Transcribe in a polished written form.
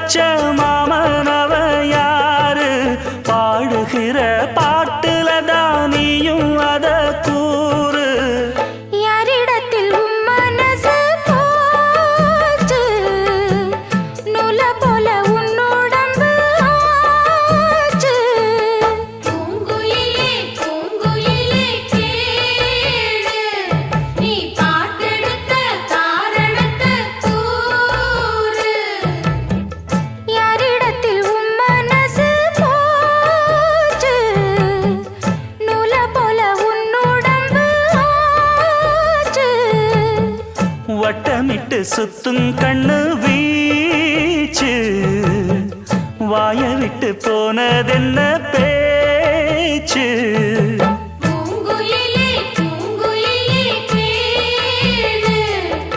வச்ச மாமனவ யாரு பாடுகிற பாட்டுல தானியும் அத கூறு யாரிடத்தில் உம் மனசு போச்சு நூல போல உன்னுடம்பு ஆச்சு பூங்குயிலே பூங்குயிலே கேளு நீ பாட்டெடுத்த காரணத்தை கூறு யாரிடத்தில் உம் மனசு போச்சு நூல போல உன்னுடம்பு ஆச்சு வட்டமிட்டு சுத்தும் கண்ணு வீச்சு வாய விட்டு போனதென்ன பேச்சு